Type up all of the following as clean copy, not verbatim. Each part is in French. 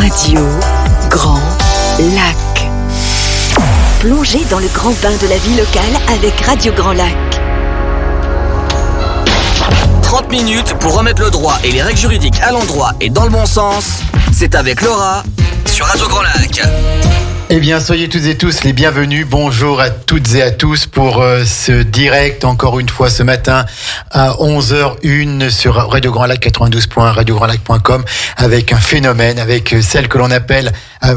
Radio Grand Lac. Plongez dans le grand bain de la vie locale avec Radio Grand Lac. 30 minutes pour remettre le droit et les règles juridiques à l'endroit et dans le bon sens. C'est avec Laura sur Radio Grand Lac. Eh bien, soyez toutes et tous les bienvenus. Bonjour à toutes et à tous pour ce direct, encore une fois ce matin à 11h01 sur Radio Grand Lac 92. radiograndlac.com avec un phénomène, avec celle que l'on appelle à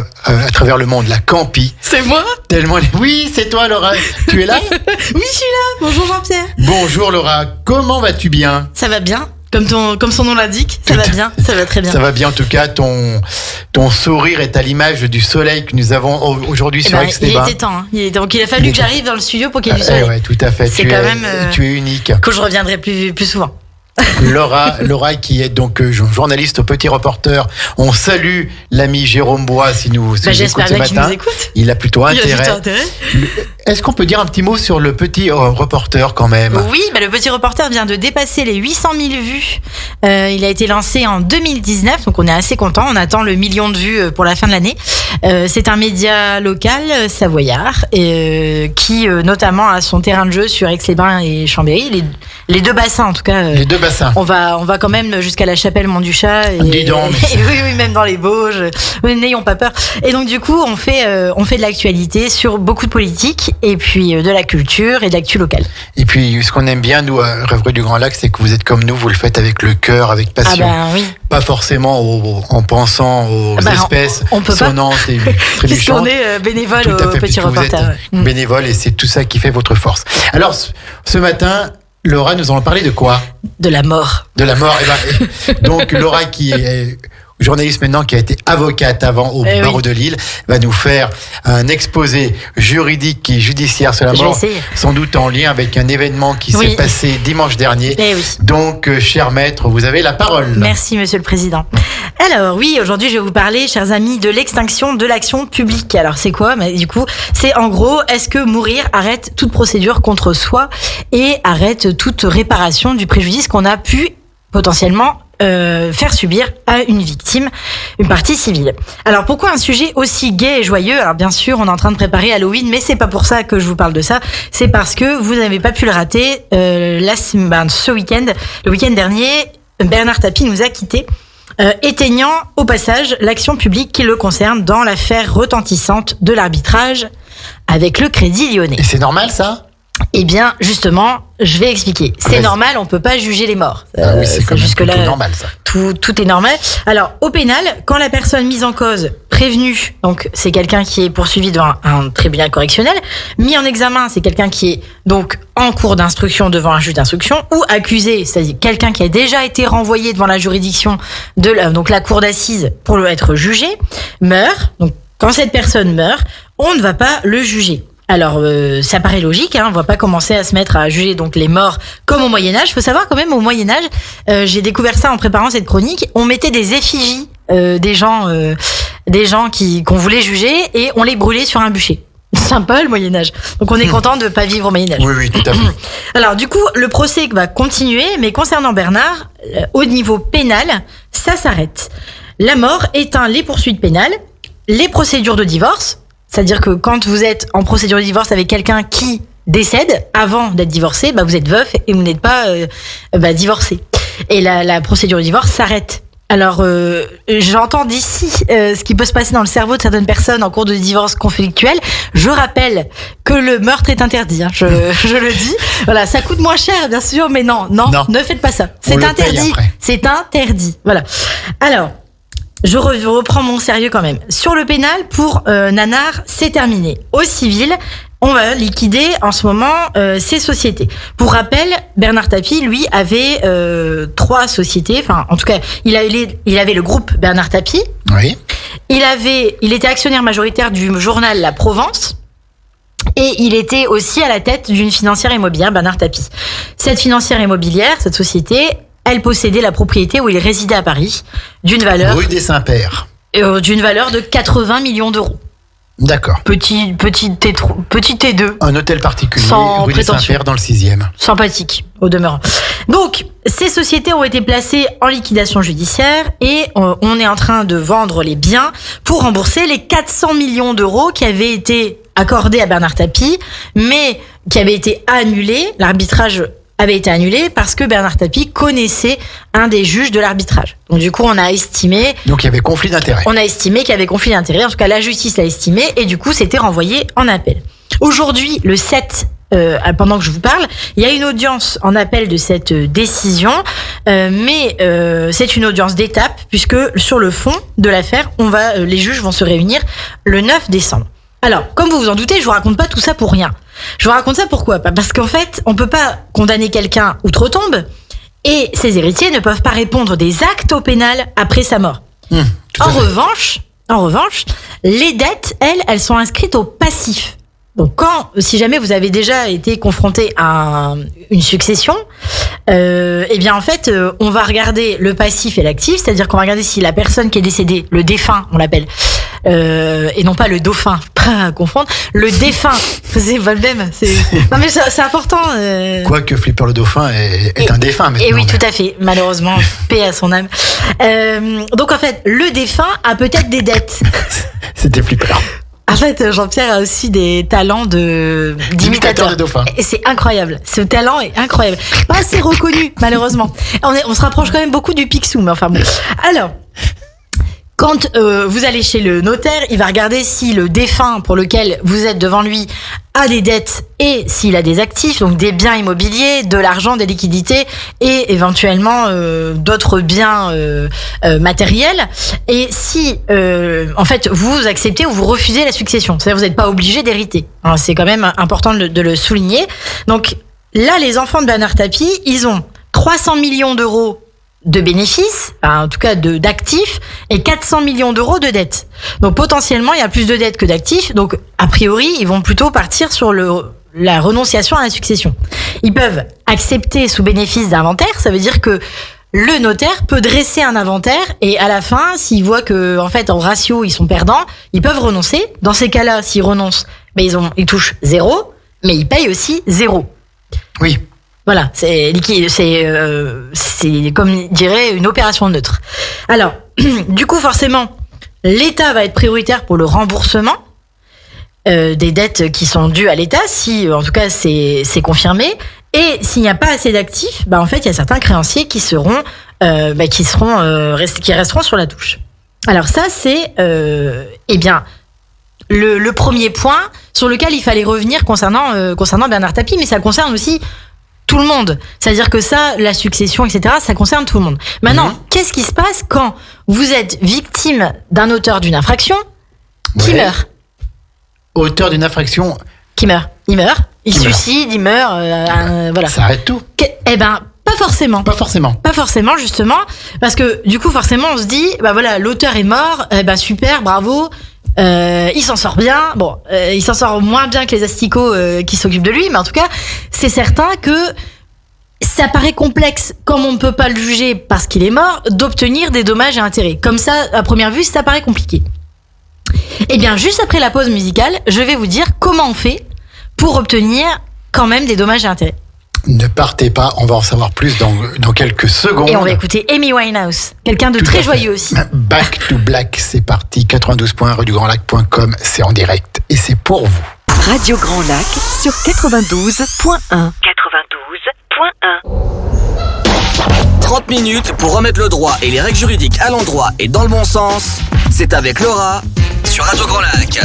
travers le monde la Campi. C'est moi ? Tellement. Oui, c'est toi, Laura. Tu es là ? Oui, je suis là. Bonjour Jean-Pierre. Bonjour Laura. Comment vas-tu bien ? Ça va bien. Comme son nom l'indique, ça va bien, ça va très bien. Ça va bien en tout cas, ton sourire est à l'image du soleil que nous avons aujourd'hui sur Aix-les-Bains. Il était temps, donc il a fallu que j'arrive dans le studio pour qu'il y ait du soleil. Ouais, tout à fait, tu es unique. Que je reviendrai plus souvent. Laura qui est donc journaliste au Petit Reporter. On salue l'ami Jérôme Bois si nous écoute ce matin. Qu'il nous écoute. Il a plutôt intérêt. Est-ce qu'on peut dire un petit mot sur le Petit Reporter quand même ? Oui, le Petit Reporter vient de dépasser les 800 000 vues. Il a été lancé en 2019, donc on est assez content. On attend le million de vues pour la fin de l'année. C'est un média local savoyard qui notamment a son terrain de jeu sur Aix-les-Bains et Chambéry, les deux bassins en tout cas. Les deux bassins. On va quand même jusqu'à la chapelle Mont-du-Chat. Dis donc, oui, même dans les Bauges. N'ayons pas peur. Et donc du coup, on fait de l'actualité sur beaucoup de politique et puis de la culture et de l'actu locale. Et puis ce qu'on aime bien nous à Rêverie du Grand Lac, c'est que vous êtes comme nous, vous le faites avec le cœur, avec passion. Oui. Pas forcément en pensant aux espèces sonnantes et trébuchantes. Puisqu'on est bénévole au Petit Reporter. Bénévole et c'est tout ça qui fait votre force. Alors ce matin, Laura, nous allons parler de quoi ? De la mort. De la mort. Donc Laura qui est journaliste maintenant, qui a été avocate avant au barreau de Lille, va nous faire un exposé juridique et judiciaire sur la mort, sans doute en lien avec un événement qui s'est passé dimanche dernier. Donc, cher maître, vous avez la parole. Merci, monsieur le président. Alors oui, aujourd'hui, je vais vous parler, chers amis, de l'extinction de l'action publique. Alors, c'est quoi ? Du coup, c'est en gros, est-ce que mourir arrête toute procédure contre soi et arrête toute réparation du préjudice qu'on a pu potentiellement faire subir à une victime, une partie civile. Alors pourquoi un sujet aussi gai et joyeux ? Alors bien sûr, on est en train de préparer Halloween, mais c'est pas pour ça que je vous parle de ça. C'est parce que vous n'avez pas pu le rater. Ce week-end, le week-end dernier, Bernard Tapie nous a quittés, éteignant au passage l'action publique qui le concerne dans l'affaire retentissante de l'arbitrage avec le Crédit Lyonnais. Et c'est normal ça ? Eh bien, justement, je vais expliquer. C'est normal, on peut pas juger les morts. C'est jusque-là normal, ça. Tout est normal. Alors, au pénal, quand la personne mise en cause, prévenue, donc c'est quelqu'un qui est poursuivi devant un tribunal correctionnel, mis en examen, c'est quelqu'un qui est donc en cours d'instruction devant un juge d'instruction, ou accusé, c'est-à-dire quelqu'un qui a déjà été renvoyé devant la juridiction donc la cour d'assises pour être jugé, meurt. Donc, quand cette personne meurt, on ne va pas le juger. Alors, ça paraît logique, on va pas commencer à se mettre à juger donc les morts comme au Moyen-Âge. Il faut savoir quand même, au Moyen-Âge, j'ai découvert ça en préparant cette chronique, on mettait des effigies des gens qu'on voulait juger et on les brûlait sur un bûcher. Sympa le Moyen-Âge. Donc on est content de pas vivre au Moyen-Âge. Oui, tout à fait. Alors du coup, le procès va continuer, mais concernant Bernard, au niveau pénal, ça s'arrête. La mort éteint les poursuites pénales, les procédures de divorce. C'est-à-dire que quand vous êtes en procédure de divorce avec quelqu'un qui décède avant d'être divorcé, vous êtes veuf et vous n'êtes pas divorcé. Et la procédure de divorce s'arrête. Alors, j'entends d'ici ce qui peut se passer dans le cerveau de certaines personnes en cours de divorce conflictuel. Je rappelle que le meurtre est interdit. Je le dis. Voilà, ça coûte moins cher, bien sûr, mais non, ne faites pas ça. C'est interdit. C'est interdit. Voilà. Alors. Je reprends mon sérieux quand même. Sur le pénal, pour Nanar, c'est terminé. Au civil, on va liquider en ce moment ces sociétés. Pour rappel, Bernard Tapie, lui, avait 3 sociétés. Enfin, en tout cas, il avait le groupe Bernard Tapie. Oui. Il était actionnaire majoritaire du journal La Provence. Et il était aussi à la tête d'une financière immobilière, Bernard Tapie. Cette financière immobilière, cette société, elle possédait la propriété où il résidait à Paris, d'une valeur... Rue des Saints-Pères. D'une valeur de 80 millions d'euros. D'accord. Petit T2. Un hôtel particulier, Sans rue des prétention. Saints-Pères, dans le 6e. Sympathique, au demeurant. Donc, ces sociétés ont été placées en liquidation judiciaire et on est en train de vendre les biens pour rembourser les 400 millions d'euros qui avaient été accordés à Bernard Tapie, mais qui avaient été annulés. L'arbitrage avait été annulé parce que Bernard Tapie connaissait un des juges de l'arbitrage. Donc du coup, on a estimé... Donc il y avait conflit d'intérêts. On a estimé qu'il y avait conflit d'intérêts. En tout cas, la justice l'a estimé et du coup, c'était renvoyé en appel. Aujourd'hui, le 7, pendant que je vous parle, il y a une audience en appel de cette décision, mais c'est une audience d'étape puisque sur le fond de l'affaire, les juges vont se réunir le 9 décembre. Alors, comme vous vous en doutez, je vous raconte pas tout ça pour rien. Je vous raconte ça pourquoi ? Parce qu'en fait, on peut pas condamner quelqu'un outre-tombe et ses héritiers ne peuvent pas répondre des actes au pénal après sa mort. En revanche, les dettes, elles sont inscrites au passif. Donc si jamais vous avez déjà été confronté à une succession, eh bien en fait, on va regarder le passif et l'actif, c'est-à-dire qu'on va regarder si la personne qui est décédée, le défunt, on l'appelle, et non pas le dauphin, pas à confondre, le défunt, c'est pas le même. Non mais c'est important. Quoique Flipper le dauphin est un défunt maintenant. Et oui, tout à fait, malheureusement, paix à son âme. Donc en fait, le défunt a peut-être des dettes. C'était Flipper. En fait, Jean-Pierre a aussi des talents d'imitateur de dauphin. Et c'est incroyable. Ce talent est incroyable. Pas assez reconnu, malheureusement. On se rapproche quand même beaucoup du Picsou, mais enfin bon. Alors, quand vous allez chez le notaire, il va regarder si le défunt pour lequel vous êtes devant lui a des dettes et s'il a des actifs, donc des biens immobiliers, de l'argent, des liquidités et éventuellement d'autres biens matériels. Et si en fait vous acceptez ou vous refusez la succession, c'est-à-dire vous n'êtes pas obligé d'hériter. Alors, c'est quand même important de le souligner. Donc là, les enfants de Bernard Tapie, ils ont 300 millions d'euros de bénéfices, en tout cas d'actifs, et 400 millions d'euros de dettes. Donc potentiellement, il y a plus de dettes que d'actifs. Donc a priori, ils vont plutôt partir sur la renonciation à la succession. Ils peuvent accepter sous bénéfice d'inventaire. Ça veut dire que le notaire peut dresser un inventaire et à la fin, s'ils voient que en fait en ratio ils sont perdants, ils peuvent renoncer. Dans ces cas-là, s'ils renoncent, ils touchent 0, mais ils payent aussi 0. Oui. Voilà, c'est liquide, c'est comme dirait une opération neutre. Alors, du coup, forcément, l'État va être prioritaire pour le remboursement des dettes qui sont dues à l'État, si en tout cas c'est confirmé. Et s'il n'y a pas assez d'actifs, en fait, il y a certains créanciers qui resteront sur la touche. Alors ça, c'est le premier point sur lequel il fallait revenir concernant Bernard Tapie, mais ça concerne aussi tout le monde. C'est-à-dire que ça, la succession, etc., ça concerne tout le monde. Maintenant, qu'est-ce qui se passe quand vous êtes victime d'un auteur d'une infraction qui meurt ? Auteur d'une infraction qui meurt. Il meurt. Il suicide, il meurt. Voilà. Ça arrête tout. Pas forcément. Pas forcément. Pas forcément, justement. Parce que, du coup, forcément, on se dit, l'auteur est mort, super, bravo. Il s'en sort bien. Bon, il s'en sort moins bien que les asticots qui s'occupent de lui, mais en tout cas, c'est certain que ça paraît complexe, comme on ne peut pas le juger parce qu'il est mort, d'obtenir des dommages et intérêts. Comme ça, à première vue, ça paraît compliqué. Eh bien, juste après la pause musicale, je vais vous dire comment on fait pour obtenir quand même des dommages et intérêts. Ne partez pas, on va en savoir plus dans quelques secondes. Et on va écouter Amy Winehouse, quelqu'un de très joyeux aussi. Back to Black, c'est parti, 92.ruedugrandlac.com, c'est en direct et c'est pour vous. Radio Grand Lac sur 92.1. 92.1. 30 minutes pour remettre le droit et les règles juridiques à l'endroit et dans le bon sens. C'est avec Laura sur Radio Grand Lac.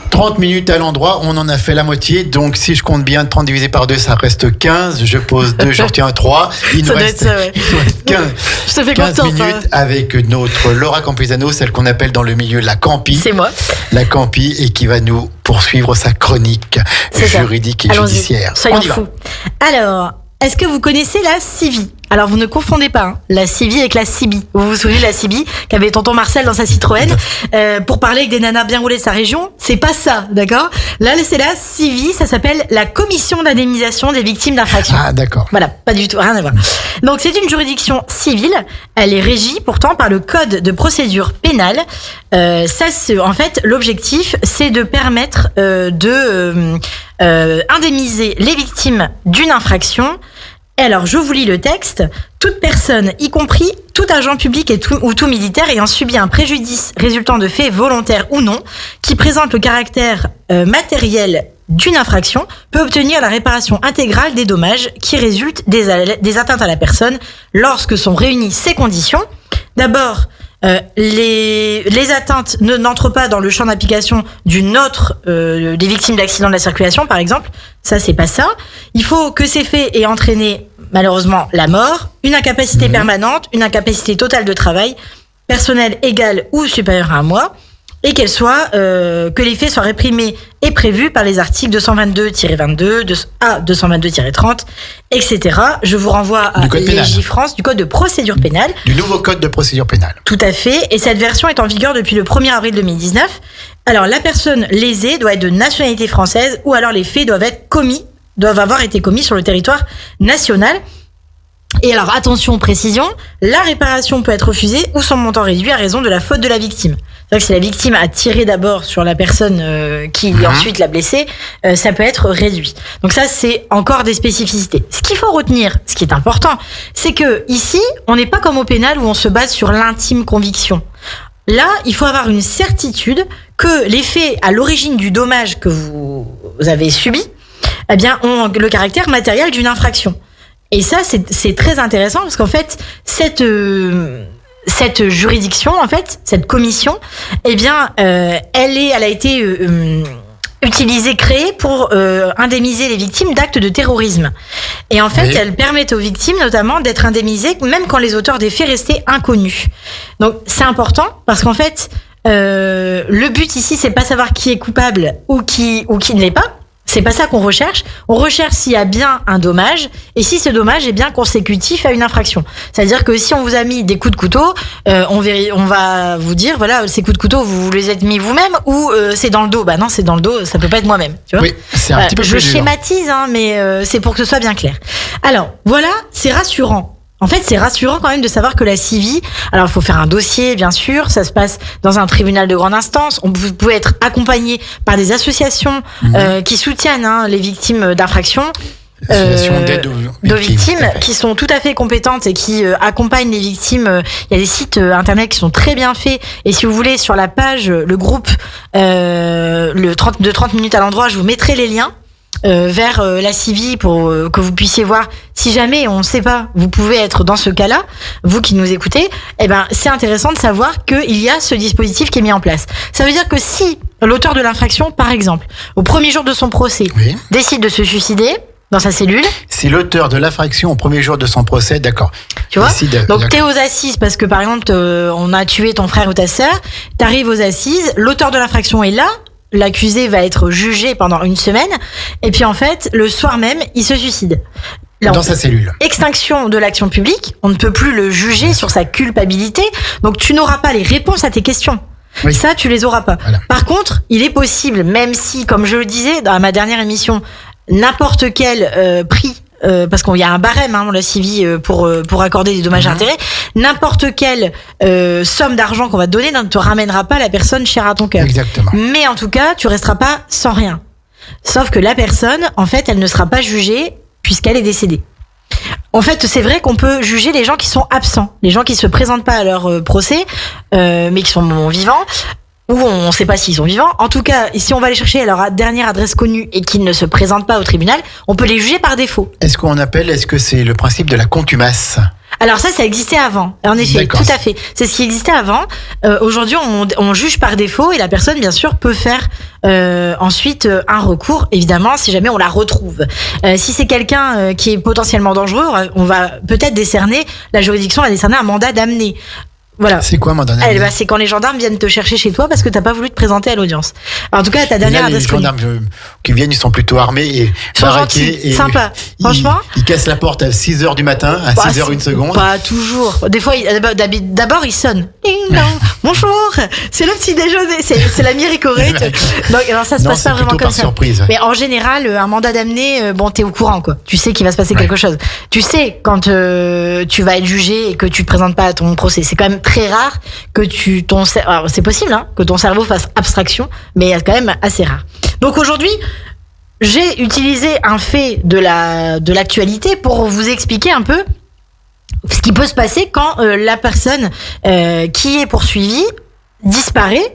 30 minutes à l'endroit, on en a fait la moitié, donc si je compte bien, 30 divisé par 2, ça reste 15. Je pose 2, je retiens 3. Il nous reste 15 minutes avec notre Laura Campuzano, celle qu'on appelle dans le milieu la Campi. C'est moi. La Campi, et qui va nous poursuivre sa chronique juridique et judiciaire. Soyons fous. Alors, est-ce que vous connaissez la CIVI ? Alors vous ne confondez pas la CIVI avec la CIBI. Vous vous souvenez de la CIBI qu'avait tonton Marcel dans sa Citroën pour parler avec des nanas bien roulées de sa région? C'est pas ça, d'accord? Là c'est la CIVI, ça s'appelle la Commission d'indemnisation des victimes d'infractions. Ah, d'accord. Voilà, pas du tout, rien à voir. Donc c'est une juridiction civile, elle est régie pourtant par le Code de procédure pénale. En fait, l'objectif c'est de permettre indemniser les victimes d'une infraction. Et alors, je vous lis le texte. Toute personne, y compris tout agent public ou tout militaire ayant subi un préjudice résultant de faits volontaires ou non, qui présente le caractère matériel d'une infraction, peut obtenir la réparation intégrale des dommages qui résultent des atteintes à la personne lorsque sont réunies ces conditions. D'abord, les atteintes n'entrent pas dans le champ d'application d'une autre des victimes d'accidents de la circulation, par exemple. Ça, c'est pas ça. Il faut que ces faits aient entraîné, malheureusement, la mort, une incapacité permanente, une incapacité totale de travail, personnelle égale ou supérieure à un mois, et que les faits soient réprimés et prévus par les articles 222-22, 222-30, etc. Je vous renvoie à Légifrance, du Code de procédure pénale. Du nouveau Code de procédure pénale. Tout à fait. Et cette version est en vigueur depuis le 1er avril 2019. Alors, la personne lésée doit être de nationalité française ou alors les faits doivent avoir été commis sur le territoire national. Et alors, attention, précision, la réparation peut être refusée ou son montant réduit à raison de la faute de la victime. C'est-à-dire que si la victime a tiré d'abord sur la personne qui ensuite l'a blessée, ça peut être réduit. Donc ça, c'est encore des spécificités. Ce qu'il faut retenir, ce qui est important, c'est que ici, on n'est pas comme au pénal où on se base sur l'intime conviction. Là, il faut avoir une certitude que les faits à l'origine du dommage que vous avez subi, eh bien, ont le caractère matériel d'une infraction. Et ça, c'est très intéressant parce qu'en fait, cette juridiction, en fait, cette commission, eh bien, elle a été créée pour indemniser les victimes d'actes de terrorisme. Et en fait, elle permet aux victimes, notamment, d'être indemnisées même quand les auteurs des faits restaient inconnus. Donc, c'est important parce qu'en fait, le but ici, c'est pas savoir qui est coupable ou qui ne l'est pas. C'est pas ça qu'on recherche. On recherche s'il y a bien un dommage et si ce dommage est bien consécutif à une infraction. C'est-à-dire que si on vous a mis des coups de couteau, on va vous dire, voilà, ces coups de couteau, vous les êtes mis vous-même ou c'est dans le dos. Bah non, c'est dans le dos, ça peut pas être moi-même. Tu vois, oui, c'est un petit peu plus dur. Je schématise, mais c'est pour que ce soit bien clair. Alors, voilà, c'est rassurant. En fait, c'est rassurant quand même de savoir que la CIVI, alors il faut faire un dossier, bien sûr, ça se passe dans un tribunal de grande instance, vous pouvez être accompagné par des associations qui soutiennent les victimes d'infractions. D'aide aux victimes qui sont tout à fait compétentes et qui accompagnent les victimes. Il y a des sites internet qui sont très bien faits et si vous voulez sur la page, le groupe de 30 minutes à l'endroit, je vous mettrai les liens vers la CIVI pour que vous puissiez voir si jamais on ne sait pas, vous pouvez être dans ce cas-là, vous qui nous écoutez, eh ben c'est intéressant de savoir qu'il y a ce dispositif qui est mis en place. Ça veut dire que si l'auteur de l'infraction, par exemple, au premier jour de son procès, décide de se suicider dans sa cellule. Si l'auteur de l'infraction au premier jour de son procès, d'accord. Tu vois ? Donc t'es aux assises parce que par exemple on a tué ton frère ou ta sœur, t'arrives aux assises, l'auteur de l'infraction est là. L'accusé va être jugé pendant une semaine et puis en fait le soir même il se suicide. Là, dans sa cellule. Extinction de l'action publique, on ne peut plus le juger sur sa culpabilité, donc tu n'auras pas les réponses à tes questions. Oui. Ça, tu les auras pas. Voilà. Par contre, il est possible, même si, comme je le disais dans ma dernière émission, n'importe quel prix, parce qu'il y a un barème, on la CIVI pour accorder des dommages et intérêts, n'importe quelle somme d'argent qu'on va te donner ne te ramènera pas la personne chère à ton cœur. Exactement. Mais en tout cas, tu resteras pas sans rien. Sauf que la personne, en fait, elle ne sera pas jugée puisqu'elle est décédée. En fait, c'est vrai qu'on peut juger les gens qui sont absents, les gens qui se présentent pas à leur procès, mais qui sont vivants, ou on ne sait pas s'ils sont vivants. En tout cas, si on va les chercher à leur dernière adresse connue et qu'ils ne se présentent pas au tribunal, on peut les juger par défaut. Est-ce que c'est le principe de la contumace ? Alors ça existait avant. En effet, tout à fait. C'est ce qui existait avant. Aujourd'hui, on juge par défaut et la personne, bien sûr, peut faire ensuite un recours, évidemment, si jamais on la retrouve. Si c'est quelqu'un qui est potentiellement dangereux, on va peut-être décerner, la juridiction va décerner un mandat d'amener. Voilà. C'est quoi mandat d'amener? C'est quand les gendarmes viennent te chercher chez toi parce que t'as pas voulu te présenter à l'audience. Alors, en tout cas, ta dernière Là, les adresse connue. gendarmes qui viennent, ils sont plutôt armés et Ils sont baraqués. gentils, sympas. Ils, Franchement. Ils cassent la porte à 6h du matin, à 6h une seconde. Pas toujours. Des fois, d'abord, ils sonnent. Ding dong. Bonjour, c'est le petit déjeuner. C'est la miricorée. Donc, alors, ça se Non, passe c'est pas vraiment plutôt comme par ça. surprise. Mais en général, un mandat d'amener, bon, t'es au courant, quoi. Tu sais qu'il va se passer quelque chose. Tu sais quand tu vas être jugé et que tu te présentes pas à ton procès. C'est quand même très rare que alors, c'est possible, hein, que ton cerveau fasse abstraction, mais c'est quand même assez rare. Donc aujourd'hui, j'ai utilisé un fait de l'actualité pour vous expliquer un peu ce qui peut se passer quand la personne qui est poursuivie disparaît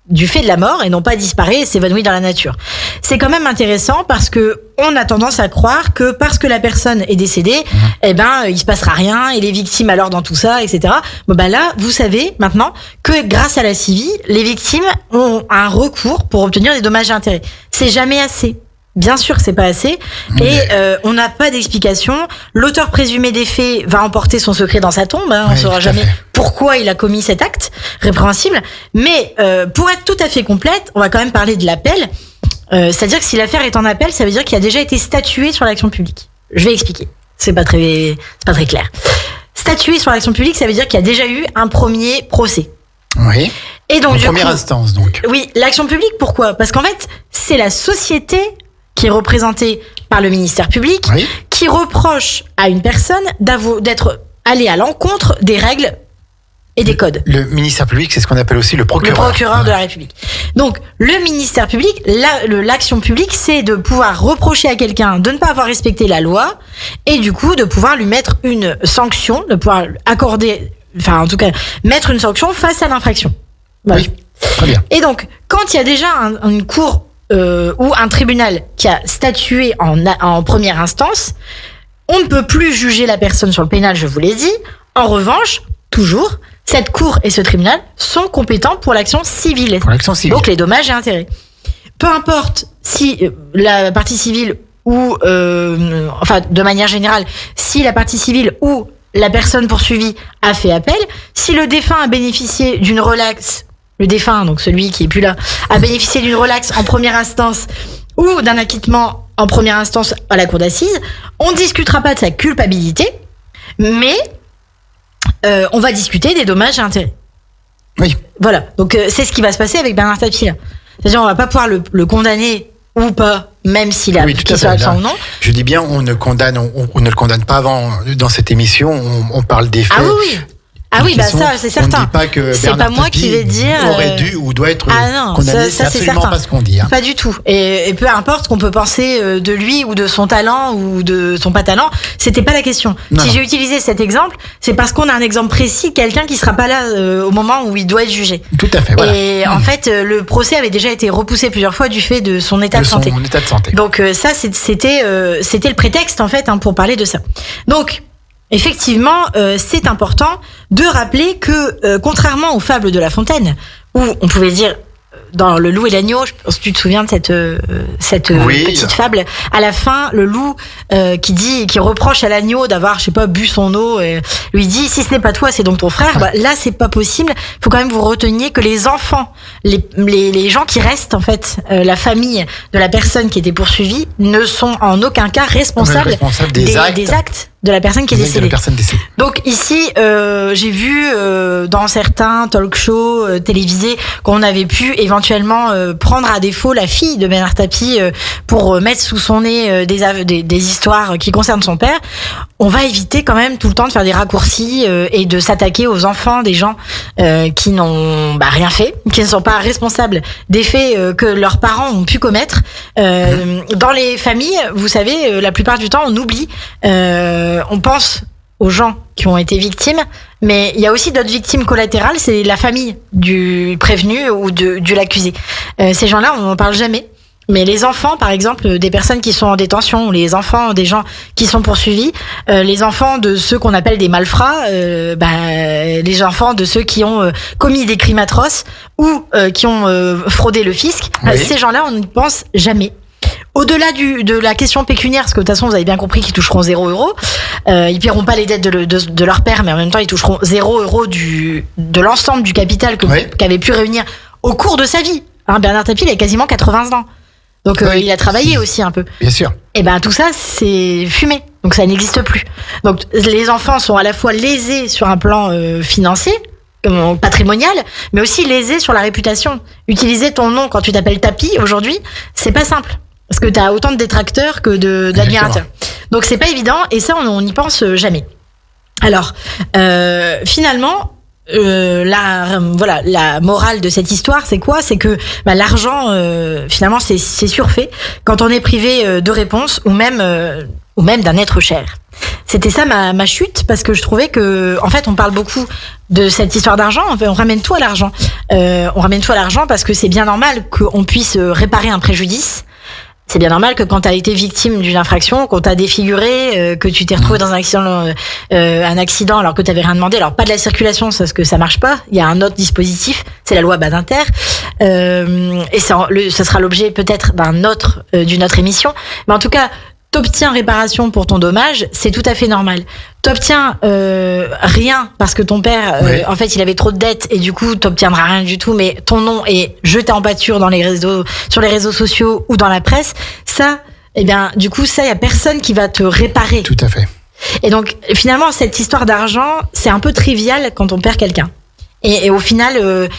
du fait de la mort et non pas disparaît et s'évanouit dans la nature. C'est quand même intéressant parce que on a tendance à croire que parce que la personne est décédée, il se passera rien et les victimes alors dans tout ça, etc. Bon là, vous savez maintenant que grâce à la CIVI, les victimes ont un recours pour obtenir des dommages et intérêts. C'est jamais assez. Bien sûr que c'est pas assez et on n'a pas d'explication. L'auteur présumé des faits va emporter son secret dans sa tombe. On saura jamais pourquoi il a commis cet acte répréhensible. Mais pour être tout à fait complète, on va quand même parler de l'appel. C'est-à-dire que si l'affaire est en appel, ça veut dire qu'il a déjà été statué sur l'action publique. Je vais expliquer. C'est pas très clair. Statué sur l'action publique, ça veut dire qu'il y a déjà eu un premier procès. Oui. Et donc en première instance, donc. Oui, l'action publique. Pourquoi ? Parce qu'en fait, c'est la société qui est représentée par le ministère public, qui reproche à une personne d'être allée à l'encontre des règles et des codes. Le ministère public, c'est ce qu'on appelle aussi le procureur. Le procureur de la République. Donc, le ministère public, l'action publique, c'est de pouvoir reprocher à quelqu'un de ne pas avoir respecté la loi et du coup de pouvoir lui mettre une sanction, de pouvoir accorder, enfin en tout cas, mettre une sanction face à l'infraction. Voilà. Oui, très bien. Et donc, quand il y a déjà une cour ou un tribunal qui a statué en première instance, on ne peut plus juger la personne sur le pénal, je vous l'ai dit. En revanche, toujours, cette cour et ce tribunal sont compétents pour l'action civile. Pour l'action civile. Donc les dommages et intérêts. Peu importe si la partie civile ou, de manière générale, si la partie civile ou la personne poursuivie a fait appel, si le défunt a bénéficié d'une relaxe, le défunt, donc celui qui est plus là, a bénéficié d'une relaxe en première instance ou d'un acquittement en première instance à la cour d'assises, on ne discutera pas de sa culpabilité, mais on va discuter des dommages et intérêts. Oui. Voilà. Donc c'est ce qui va se passer avec Bernard Tapie là. C'est-à-dire on va pas pouvoir le condamner ou pas, même s'il soit absent ou non. Je dis bien, on ne le condamne pas avant dans cette émission. On parle des faits. Ah oui. Ah oui, ça c'est certain. On ne dit pas que c'est Bernard pas moi Tapie qui vais dire aurait dû ou doit être condamné. Ça, c'est absolument certain. pas ce qu'on dit. Pas du tout. Et peu importe qu'on peut penser de lui ou de son talent ou de son pas talent, c'était pas la question. Si j'ai utilisé cet exemple, c'est parce qu'on a un exemple précis, quelqu'un qui sera pas là au moment où il doit être jugé. Tout à fait. Voilà. Et en fait, le procès avait déjà été repoussé plusieurs fois du fait de son état de santé. Donc ça, c'était le prétexte en fait pour parler de ça. Donc effectivement, c'est important de rappeler que, contrairement aux fables de La Fontaine, où on pouvait dire dans Le Loup et l'Agneau, je pense que tu te souviens de cette petite fable, à la fin, le loup qui reproche à l'agneau d'avoir, bu son eau, lui dit si ce n'est pas toi, c'est donc ton frère. Là, c'est pas possible. Il faut quand même vous reteniez que les enfants, les gens qui restent en fait, la famille de la personne qui était poursuivie, ne sont en aucun cas responsables des actes de la personne qui est décédée. Donc ici, j'ai vu dans certains talk-shows télévisés qu'on avait pu éventuellement prendre à défaut la fille de Bernard Tapie pour mettre sous son nez des histoires qui concernent son père. On va éviter quand même tout le temps de faire des raccourcis et de s'attaquer aux enfants des gens qui n'ont rien fait, qui ne sont pas responsables des faits que leurs parents ont pu commettre. Dans les familles, vous savez, la plupart du temps, on oublie. On pense aux gens qui ont été victimes, mais il y a aussi d'autres victimes collatérales, c'est la famille du prévenu ou de l'accusé. Ces gens-là, on n'en parle jamais. Mais les enfants, par exemple, des personnes qui sont en détention, les enfants des gens qui sont poursuivis, les enfants de ceux qu'on appelle des malfrats, les enfants de ceux qui ont commis des crimes atroces ou qui ont fraudé le fisc, ces gens-là, on n'y pense jamais. au-delà de la question pécuniaire, parce que de toute façon, vous avez bien compris qu'ils toucheront 0 €. Ils paieront pas les dettes de leur père, mais en même temps, ils toucheront 0 € de l'ensemble du capital qu'avait pu réunir au cours de sa vie. Hein, Bernard Tapie, il a quasiment 80 ans. Donc, il a travaillé aussi un peu. Bien sûr. Et ben, tout ça, c'est fumé. Donc, ça n'existe plus. Donc, les enfants sont à la fois lésés sur un plan financier, patrimonial, mais aussi lésés sur la réputation. Utiliser ton nom quand tu t'appelles Tapie, aujourd'hui, c'est pas simple. Parce que t'as autant de détracteurs que d'admirateurs. Donc, c'est pas évident, et ça, on n'y pense jamais. Alors, finalement, la morale de cette histoire, c'est quoi? C'est que l'argent, finalement, c'est surfait quand on est privé de réponse ou même d'un être cher. C'était ça ma chute, parce que je trouvais que, en fait, on parle beaucoup de cette histoire d'argent. On ramène tout à l'argent. On ramène tout à l'argent parce que c'est bien normal qu'on puisse réparer un préjudice. C'est bien normal que quand tu as été victime d'une infraction, qu'on t'a défiguré, que tu t'es retrouvé dans un accident alors que tu n'avais rien demandé. Alors pas de la circulation, parce que ça marche pas. Il y a un autre dispositif, c'est la loi Badinter. Et ça sera l'objet peut-être d'une autre émission. Mais en tout cas, t'obtiens réparation pour ton dommage, c'est tout à fait normal. T'obtiens rien parce que ton père, en fait, il avait trop de dettes et du coup, t'obtiendras rien du tout, mais ton nom est jeté en pâture sur les réseaux sociaux ou dans la presse. Ça, du coup, il y a personne qui va te réparer. Tout à fait. Et donc, finalement, cette histoire d'argent, c'est un peu trivial quand on perd quelqu'un. Et au final,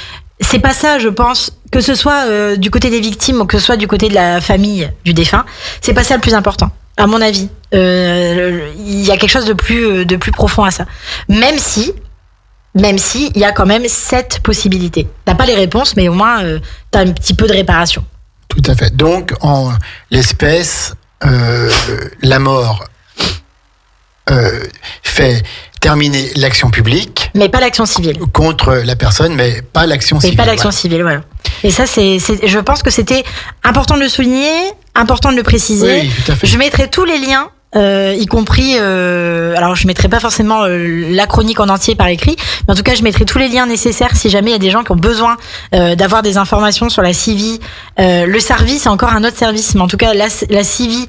c'est pas ça, je pense, que ce soit du côté des victimes ou que ce soit du côté de la famille du défunt, c'est pas ça le plus important, à mon avis. Il y a quelque chose de plus profond à ça. Même si il y a quand même cette possibilité. T'as pas les réponses, mais au moins t'as un petit peu de réparation. Tout à fait. Donc, en l'espèce, la mort fait terminer l'action publique. Mais pas l'action civile. Contre la personne, mais pas l'action civile. Mais pas l'action civile, voilà. Et ça, je pense que c'était important de le souligner, important de le préciser. Oui, tout à fait. Je mettrai tous les liens, y compris, alors je mettrai pas forcément la chronique en entier par écrit, mais en tout cas je mettrai tous les liens nécessaires si jamais il y a des gens qui ont besoin d'avoir des informations sur la CIVI. Le SARVI, c'est encore un autre service, mais en tout cas la CIVI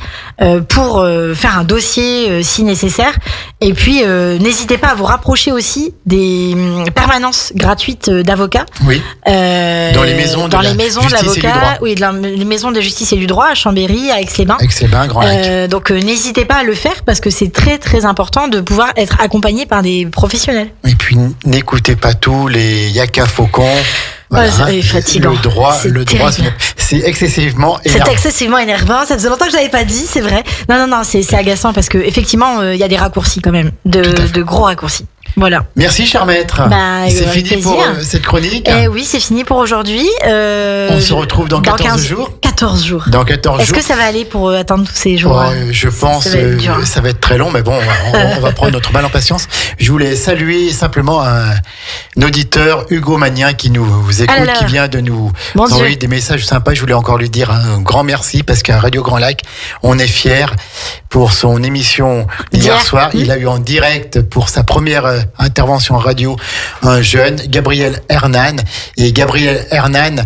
pour faire un dossier si nécessaire. Et puis n'hésitez pas à vous rapprocher aussi des permanences gratuites d'avocats. Oui. Dans les maisons de l'avocat, oui, les maisons de justice et du droit à Chambéry, à Aix-les-Bains. Aix-les-Bains, Grand Lac. Donc n'hésitez pas à le faire parce que c'est très très important de pouvoir être accompagné par des professionnels. Et puis n'écoutez pas tous les yaka faucons. Voilà, c'est fatigant. Le droit, c'est excessivement énervant. C'est excessivement énervant. Ça faisait longtemps que je l'avais pas dit, c'est vrai. Non, c'est agaçant parce que effectivement, il y a des raccourcis quand même, de gros raccourcis. Voilà. Merci, cher maître. C'est fini plaisir. pour cette chronique. Oui, c'est fini pour aujourd'hui. On se retrouve dans 14 jours. 14 jours. Dans 14 jours. Est-ce que ça va aller pour attendre tous ces jours? Je pense que ça va être très long, mais bon, on va prendre notre mal en patience. Je voulais saluer simplement un auditeur, Hugo Magnien, qui nous écoute, qui vient de nous envoyer des messages sympas. Je voulais encore lui dire un grand merci parce qu'à Radio Grand Lac, on est fiers pour son émission d'hier soir. Il a eu en direct pour sa première intervention radio un jeune, Gabriel Hernan. Et Gabriel Hernan,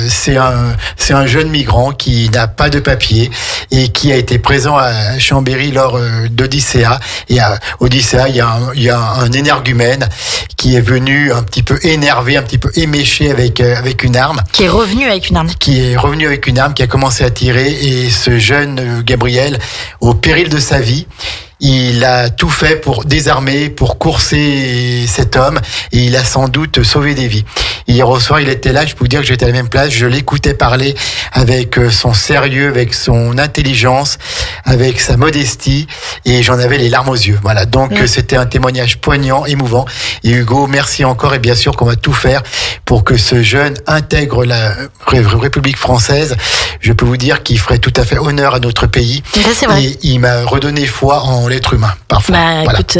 c'est un jeune migrant qui n'a pas de papier et qui a été présent à Chambéry lors d'Odyssea. Et à Odyssea, il y a un énergumène qui est venu un petit peu énervé, un petit peu éméché avec une arme. Qui est revenu avec une arme. Qui a commencé à tirer. Et ce jeune Gabriel, au péril de sa vie, il a tout fait pour désarmer, pour courser cet homme, et il a sans doute sauvé des vies. Hier au soir, il était là, je peux vous dire que j'étais à la même place, je l'écoutais parler avec son sérieux, avec son intelligence, avec sa modestie, et j'en avais les larmes aux yeux. Voilà, donc c'était un témoignage poignant, émouvant. Et Hugo, merci encore, et bien sûr qu'on va tout faire pour que ce jeune intègre la République française. Je peux vous dire qu'il ferait tout à fait honneur à notre pays. Ça, c'est vrai. Et il m'a redonné foi en l'être humain, parfois. Voilà. Écoute,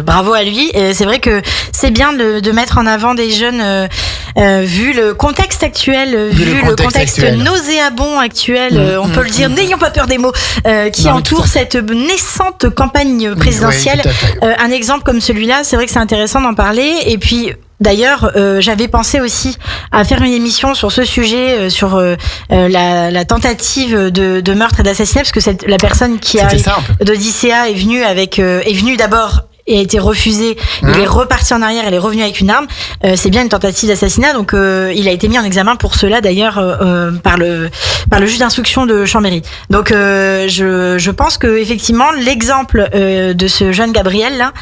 bravo à lui. Et c'est vrai que c'est bien de mettre en avant des jeunes, vu le contexte actuel, vu le contexte nauséabond actuel, on peut le dire, n'ayons pas peur des mots, qui entoure cette naissante campagne présidentielle. Oui, un exemple comme celui-là, c'est vrai que c'est intéressant d'en parler. Et puis, D'ailleurs, j'avais pensé aussi à faire une émission sur ce sujet, sur la tentative de meurtre et d'assassinat, parce que la personne qui d'Odyssea est venue d'abord et a été refusé. Il est reparti en arrière, il est revenu avec une arme. C'est bien une tentative d'assassinat, donc il a été mis en examen pour cela d'ailleurs par le juge d'instruction de Chambéry. Donc je pense que effectivement l'exemple de ce jeune Gabriel là,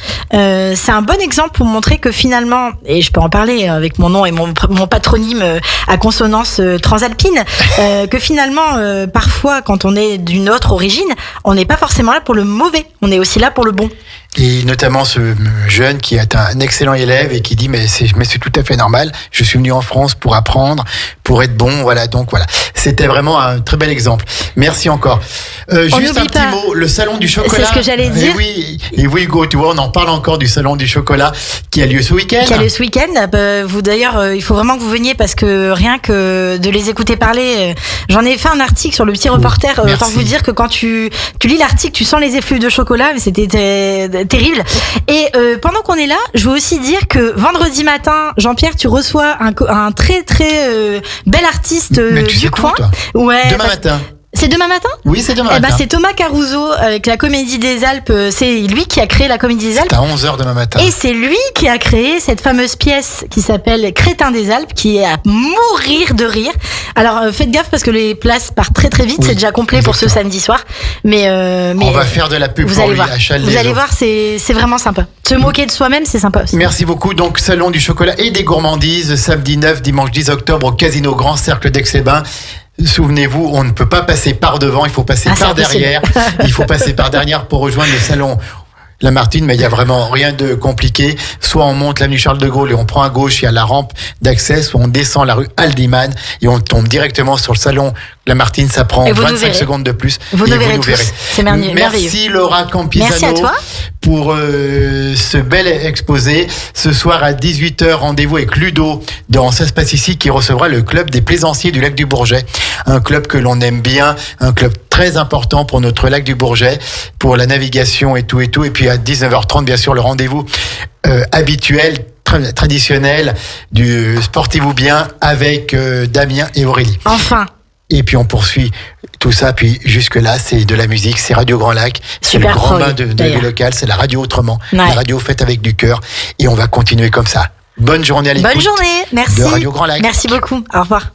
c'est un bon exemple pour montrer que finalement, et je peux en parler avec mon nom et mon patronyme à consonance transalpine, que finalement parfois quand on est d'une autre origine, on n'est pas forcément là pour le mauvais, on est aussi là pour le bon. Et notamment ce jeune qui est un excellent élève et qui dit mais c'est tout à fait normal, je suis venu en France pour apprendre, pour être bon, voilà, donc voilà. C'était vraiment un très bel exemple. Merci encore. Juste un petit mot, le salon du chocolat. C'est ce que j'allais dire. Et oui, Hugo, tu vois, on en parle encore du salon du chocolat qui a lieu ce week-end. Vous d'ailleurs, il faut vraiment que vous veniez parce que rien que de les écouter parler, j'en ai fait un article sur le petit reporter. Autant vous dire que quand tu lis l'article, tu sens les effluves de chocolat, mais c'était terrible. Et pendant qu'on est là, je veux aussi dire que vendredi matin, Jean-Pierre, tu reçois un très très bel artiste du coin. Ouais. Demain matin. C'est demain matin ? Oui, c'est demain matin. C'est Thomas Caruso avec la Comédie des Alpes. C'est lui qui a créé la Comédie des Alpes. C'est à 11h demain matin. Et c'est lui qui a créé cette fameuse pièce qui s'appelle Crétin des Alpes, qui est à mourir de rire. Alors faites gaffe parce que les places partent très très vite. Oui, c'est déjà complet pour ce samedi soir. Mais on va faire de la pub pour lui à Challes. Vous allez voir, c'est vraiment sympa. Se moquer de soi-même, c'est sympa aussi. Merci beaucoup. Donc salon du chocolat et des gourmandises, samedi 9, dimanche 10 octobre au Casino Grand Cercle d'Aix-les-Bains. Souvenez-vous, on ne peut pas passer par devant, il faut passer par derrière. Il faut passer par derrière pour rejoindre le salon Lamartine, mais il y a vraiment rien de compliqué. Soit on monte l'avenue Charles de Gaulle et on prend à gauche, il y a la rampe d'accès, soit on descend la rue Haldimand et on tombe directement sur le salon Lamartine. Ça prend 25 secondes de plus. Vous nous verrez. C'est merveilleux. Merci Laura Campisano. Merci à toi. Pour ce bel exposé. Ce soir à 18h, rendez-vous avec Ludo dans Ça se passe ici qui recevra le club des plaisanciers du lac du Bourget. Un club que l'on aime bien, un club très important pour notre lac du Bourget, pour la navigation et tout. Et puis à 19h30, bien sûr, le rendez-vous habituel, traditionnel du Sportez-vous bien avec Damien et Aurélie. Enfin. Et puis on poursuit tout ça, puis jusque-là, c'est de la musique, c'est Radio Grand Lac, c'est le grand bain de la vie locale, c'est la radio autrement, la radio faite avec du cœur, et on va continuer comme ça. Bonne journée à l'écoute. Bonne journée, merci. De Radio Grand Lac. Merci beaucoup, au revoir.